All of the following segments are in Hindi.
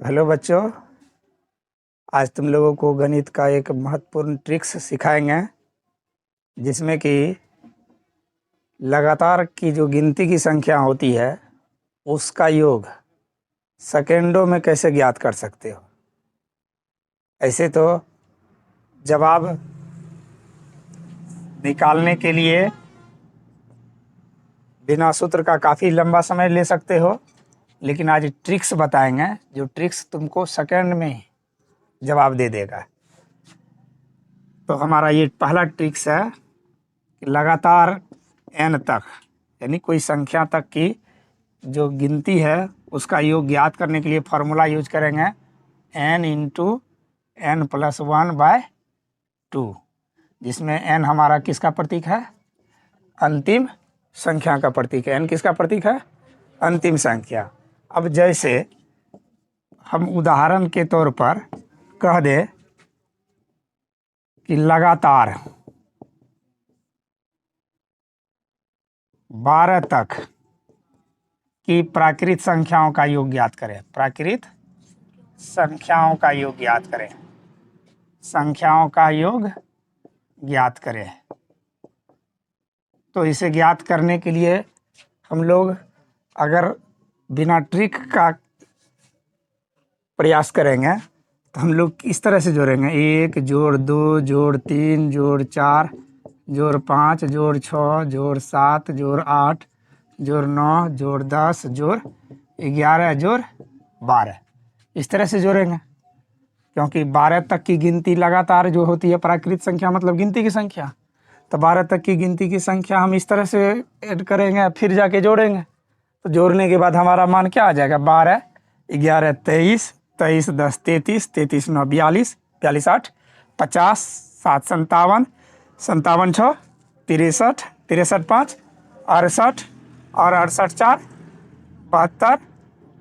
हेलो बच्चों। आज तुम लोगों को गणित का एक महत्वपूर्ण ट्रिक्स सिखाएंगे जिसमें कि लगातार की जो गिनती की संख्या होती है उसका योग सेकेंडों में कैसे ज्ञात कर सकते हो। ऐसे तो जवाब निकालने के लिए बिना सूत्र का काफ़ी लंबा समय ले सकते हो, लेकिन आज ट्रिक्स बताएंगे जो ट्रिक्स तुमको सेकेंड में ही जवाब दे देगा। तो हमारा ये पहला ट्रिक्स है कि लगातार n तक यानी कोई संख्या तक की जो गिनती है उसका योग ज्ञात करने के लिए फॉर्मूला यूज करेंगे n इंटू एन प्लस 1/2, जिसमें n हमारा किसका प्रतीक है? अंतिम संख्या का प्रतीक है। n किसका प्रतीक है? अंतिम संख्या। अब जैसे हम उदाहरण के तौर पर कह दे कि लगातार 12 तक की प्राकृत संख्याओं का योग ज्ञात करें। प्राकृत संख्याओं का योग ज्ञात करें। संख्याओं का योग ज्ञात करें। तो इसे ज्ञात करने के लिए हम लोग अगर बिना ट्रिक का प्रयास करेंगे तो हम लोग इस तरह से जोड़ेंगे 1 जोड़ 2 जोड़ 3 जोड़ 4 जोड़ 5 जोड़ 6 जोड़ 7 जोड़ 8 जोड़ 9 जोड़ 10 जोड़ 11 जोड़ 12, इस तरह से जोड़ेंगे। क्योंकि 12 तक की गिनती लगातार जो होती है प्राकृत संख्या मतलब गिनती की संख्या, तो 12 तक की गिनती की संख्या हम इस तरह से ऐड करेंगे, फिर जाके जोड़ेंगे। तो जोड़ने के बाद हमारा मान क्या आ जाएगा? 12 11 23 23 10 33 33 9 42 42 8 50 7 57 57 6 63 63 5 68 और 68 4 72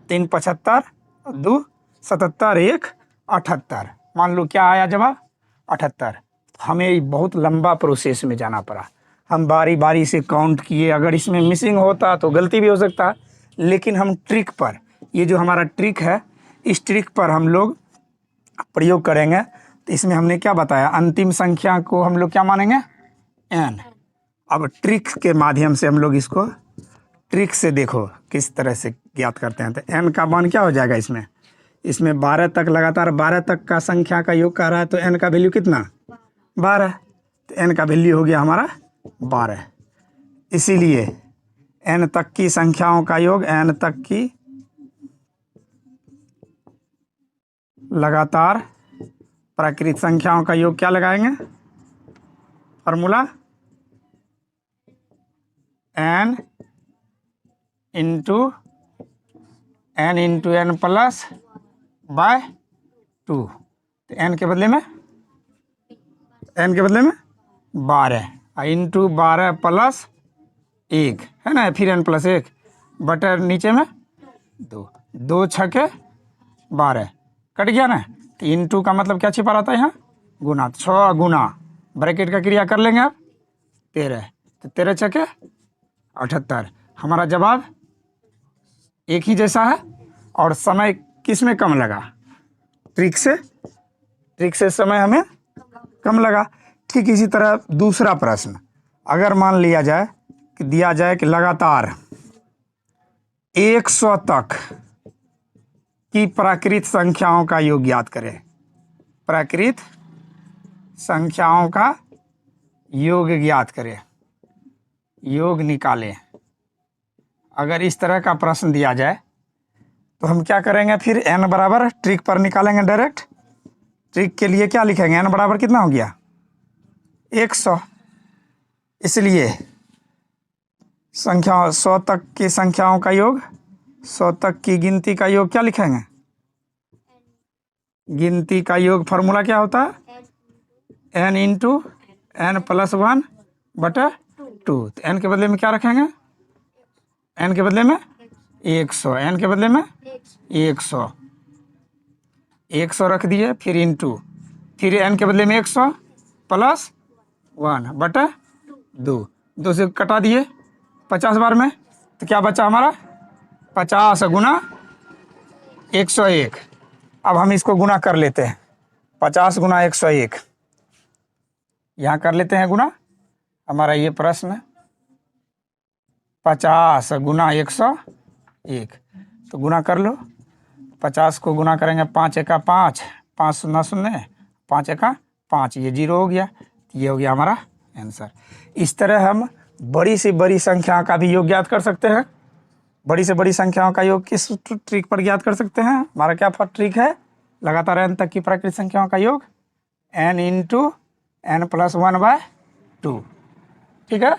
3 75 2 77 1 78। मान लो क्या आया जवाब? 78। हमें बहुत लंबा प्रोसेस में जाना पड़ा। हम बारी बारी से काउंट किए, अगर इसमें मिसिंग होता तो गलती भी हो सकता है, लेकिन हम ट्रिक पर, ये जो हमारा ट्रिक है इस ट्रिक पर हम लोग प्रयोग करेंगे। तो इसमें हमने क्या बताया? अंतिम संख्या को हम लोग क्या मानेंगे? n। अब ट्रिक के माध्यम से हम लोग इसको ट्रिक से देखो किस तरह से ज्ञात करते हैं। तो n का मान क्या हो जाएगा? इसमें 12 तक, लगातार 12 तक का संख्या का योग कर रहा है, तो n का वैल्यू कितना? 12। तो n का वैल्यू हो गया हमारा 12। इसीलिए n तक की संख्याओं का योग, n तक की लगातार प्राकृत संख्याओं का योग क्या लगाएंगे? Formula n into n plus by 2। तो n के बदले में 12 इंटू 12 प्लस 1 है ना, फिर n प्लस 1 बटर नीचे में 2, 2 छके 12 कट गया ना। तो इंटू का मतलब क्या छिपा रहता है यहाँ? गुना। 6 गुना ब्रैकेट का क्रिया कर लेंगे आप 13, तो 13 छके 78। हमारा जवाब एक ही जैसा है। और समय किस में कम लगा? ट्रिक से समय हमें कम लगा। ठीक इसी तरह दूसरा प्रश्न, अगर मान लिया जाए कि दिया जाए कि लगातार 100 तक की प्राकृत संख्याओं का योग ज्ञात करें। प्राकृत संख्याओं का योग ज्ञात करें, योग निकालें। अगर इस तरह का प्रश्न दिया जाए तो हम क्या करेंगे? फिर n बराबर ट्रिक पर निकालेंगे डायरेक्ट। ट्रिक के लिए क्या लिखेंगे? n बराबर कितना हो गया? 100। इसलिए संख्या 100 तक की संख्याओं का योग, 100 तक की गिनती का योग क्या लिखेंगे? गिनती का योग फॉर्मूला क्या होता है? n इंटू n प्लस 1 बटा 2। तो n के बदले में क्या रखेंगे? n के बदले में 100, n के बदले में 100 रख दिए, फिर इंटू, फिर n के बदले में 100 प्लस 1 बटा 2 से कटा दिए 50 बार में, तो क्या बचा हमारा? 50 गुना 101 अब हम इसको गुना कर लेते हैं। 50 गुना 101, यहाँ कर लेते हैं गुना। हमारा ये प्रश्न 50 गुना 101, तो गुना कर लो। 50 को गुना करेंगे 5 एका 5, 5 शून्य शून्य, 5 एका 5, ये 0 हो गया। ये हो गया हमारा आंसर। इस तरह हम बड़ी से बड़ी संख्या का भी योग ज्ञात कर सकते हैं। बड़ी से बड़ी संख्याओं का योग किस ट्रिक पर ज्ञात कर सकते हैं? हमारा क्या ट्रिक है? लगातार n तक की प्राकृतिक संख्याओं का योग n × n + 1/2, ठीक है।